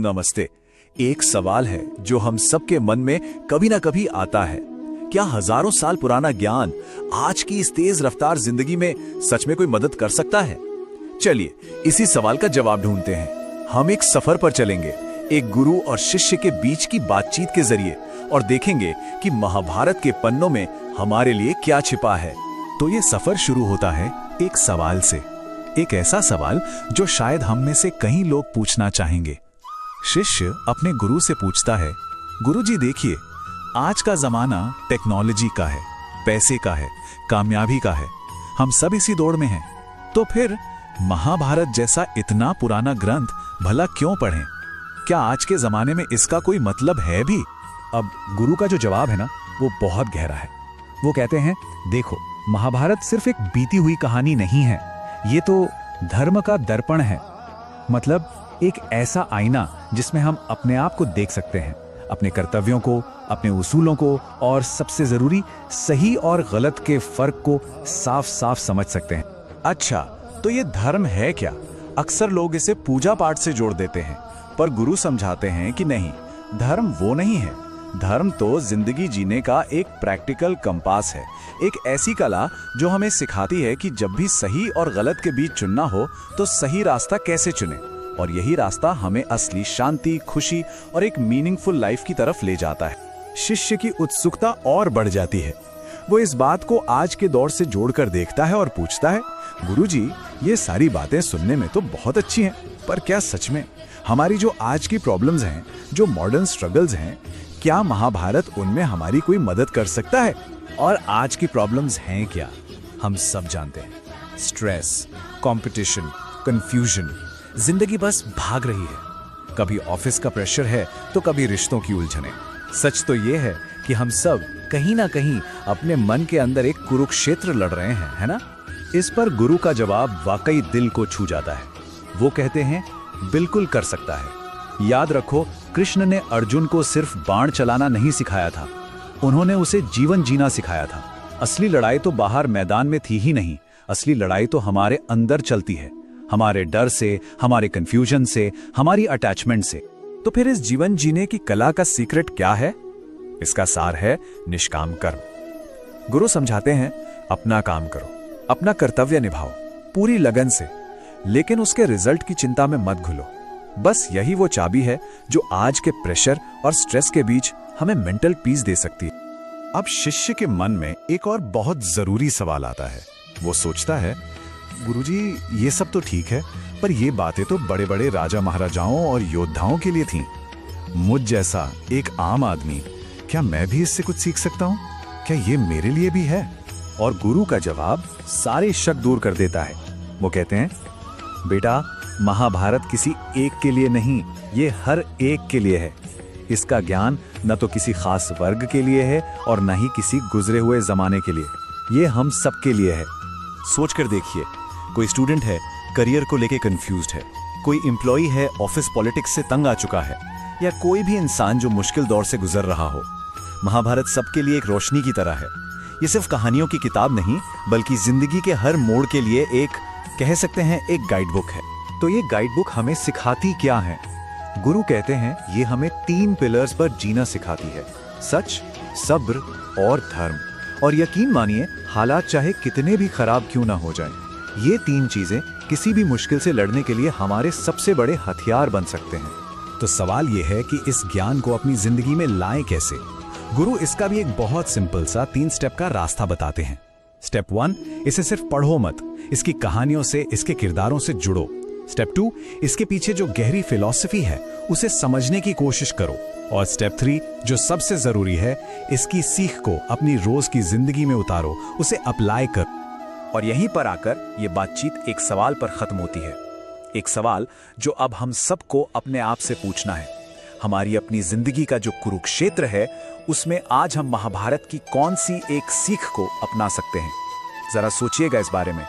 नमस्ते। एक सवाल है जो हम सबके मन में कभी ना कभी आता है। क्या हजारों साल पुराना ज्ञान आज की इस तेज रफ्तार जिंदगी में सच में कोई मदद कर सकता है? चलिए इसी सवाल का जवाब ढूंढते हैं। हम एक सफर पर चलेंगे, एक गुरु और शिष्य के बीच की बातचीत के जरिए, और देखेंगे कि महाभारत के पन्नों में हमारे लिए क्या छिपा है। तो ये सफर शुरू होता है एक सवाल से, एक ऐसा सवाल जो शायद हम में से कई लोग पूछना चाहेंगे। शिष्य अपने गुरु से पूछता है, गुरुजी देखिए, आज का जमाना टेक्नोलॉजी का है, पैसे का है, कामयाबी का है, हम सब इसी दौड़ में हैं। तो फिर महाभारत जैसा इतना पुराना ग्रंथ भला क्यों पढ़ें? क्या आज के जमाने में इसका कोई मतलब है भी? अब गुरु का जो जवाब है ना, वो बहुत गहरा है। वो कहते हैं, देखो, महाभारत सिर्फ एक बीती हुई कहानी नहीं है, ये तो धर्म का दर्पण है। मतलब एक ऐसा आईना जिसमें हम अपने आप को देख सकते हैं, अपने कर्तव्यों को, अपने उसूलों को, और सबसे जरूरी सही और गलत के फर्क को साफ साफ समझ सकते हैं। अच्छा, तो ये धर्म है क्या? अक्सर लोग इसे पूजा पाठ से जोड़ देते हैं, पर गुरु समझाते हैं कि नहीं, धर्म वो नहीं है। धर्म तो जिंदगी जीने का एक प्रैक्टिकल कंपास है, एक ऐसी कला जो हमें सिखाती है कि जब भी सही और गलत के बीच चुनना हो तो सही रास्ता कैसे चुने, और यही रास्ता हमें असली शांति, खुशी और एक मीनिंगफुल लाइफ की तरफ ले जाता है। शिष्य की उत्सुकता और बढ़ जाती है। वो इस बात को आज के दौर से जोड़कर देखता है और पूछता है, गुरुजी, ये सारी बातें सुनने में तो बहुत अच्छी हैं, पर क्या सच में हमारी जो आज की प्रॉब्लम्स हैं, जो मॉडर्न स्ट्रगल्स हैं, क्या महाभारत उनमें हमारी कोई मदद कर सकता है? और आज की प्रॉब्लम्स हैं क्या? हम सब जानते हैं, स्ट्रेस, कंपटीशन, कंफ्यूजन। जिंदगी बस भाग रही है। कभी ऑफिस का प्रेशर है तो कभी रिश्तों की उलझनें। सच तो ये है कि हम सब कहीं ना कहीं अपने मन के अंदर एक कुरुक्षेत्र लड़ रहे हैं, है ना? इस पर गुरु का जवाब वाकई दिल को छू जाता है। वो कहते हैं, बिल्कुल कर सकता है। याद रखो, कृष्ण ने अर्जुन को सिर्फ बाण चलाना नहीं सिखाया था, उन्होंने उसे जीवन जीना सिखाया था। असली लड़ाई तो बाहर मैदान में थी ही नहीं, असली लड़ाई तो हमारे अंदर चलती है, हमारे डर से, हमारे कंफ्यूजन से, हमारी अटैचमेंट से। तो फिर इस जीवन जीने की कला का सीक्रेट क्या है? इसका सार है निष्काम कर्म। गुरु समझाते हैं, अपना काम करो, अपना कर्तव्य निभाओ पूरी लगन से, लेकिन उसके रिजल्ट की चिंता में मत घुलो। बस यही वो चाबी है जो आज के प्रेशर और स्ट्रेस के बीच हमें मेंटल पीस दे सकती है। अब शिष्य के मन में एक और बहुत जरूरी सवाल आता है। वो सोचता है, गुरुजी, ये सब तो ठीक है, पर ये बातें तो बड़े बड़े राजा महाराजाओं और योद्धाओं के लिए थीं। मुझ जैसा एक आम आदमी, क्या मैं भी इससे कुछ सीख सकता हूँ? क्या ये मेरे लिए भी है? और गुरु का जवाब सारे शक दूर कर देता है। वो कहते हैं, बेटा, महाभारत किसी एक के लिए नहीं, ये हर एक के लिए है। इसका ज्ञान न तो किसी खास वर्ग के लिए है और न ही किसी गुजरे हुए जमाने के लिए, ये हम सब के लिए है। सोच कर देखिए, कोई स्टूडेंट है, करियर को लेके कंफ्यूज्ड है, कोई एम्प्लॉय है, ऑफिस पॉलिटिक्स से तंग आ चुका है, या कोई भी इंसान जो मुश्किल दौर से गुजर रहा हो। महाभारत सबके लिए एक रोशनी की तरह है। ये सिर्फ कहानियों की किताब नहीं, बल्कि जिंदगी के हर मोड़ के लिए एक, कह सकते हैं, एक गाइड बुक है। तो ये गाइड बुक हमें सिखाती क्या है? गुरु कहते हैं, ये हमें 3 पिलर्स पर जीना सिखाती है, सच, सब्र और धर्म। और यकीन मानिए, हालात चाहे कितने भी खराब क्यों ना हो जाएं, ये 3 चीजें किसी भी मुश्किल से लड़ने के लिए हमारे सबसे बड़े हथियार बन सकते हैं। तो सवाल ये है कि इस ज्ञान को अपनी जिंदगी में लाएं कैसे? गुरु इसका भी एक बहुत सिंपल सा 3 स्टेप का रास्ता बताते हैं। स्टेप 1, इसे सिर्फ पढ़ो मत, इसकी कहानियों से, इसके किरदारों से जुड़ो। स्टेप 2, इसके पीछे जो गहरी फिलॉसफी है उसे समझने की कोशिश करो। और स्टेप 3, जो सबसे जरूरी है, इसकी सीख को अपनी रोज की जिंदगी में उतारो, उसे अप्लाई करो। और यहीं पर आकर ये बातचीत एक सवाल पर खत्म होती है, एक सवाल जो अब हम सबको अपने आप से पूछना है। हमारी अपनी जिंदगी का जो कुरुक्षेत्र है, उसमें आज हम महाभारत की कौन सी एक सीख को अपना सकते हैं? जरा सोचिएगा इस बारे में।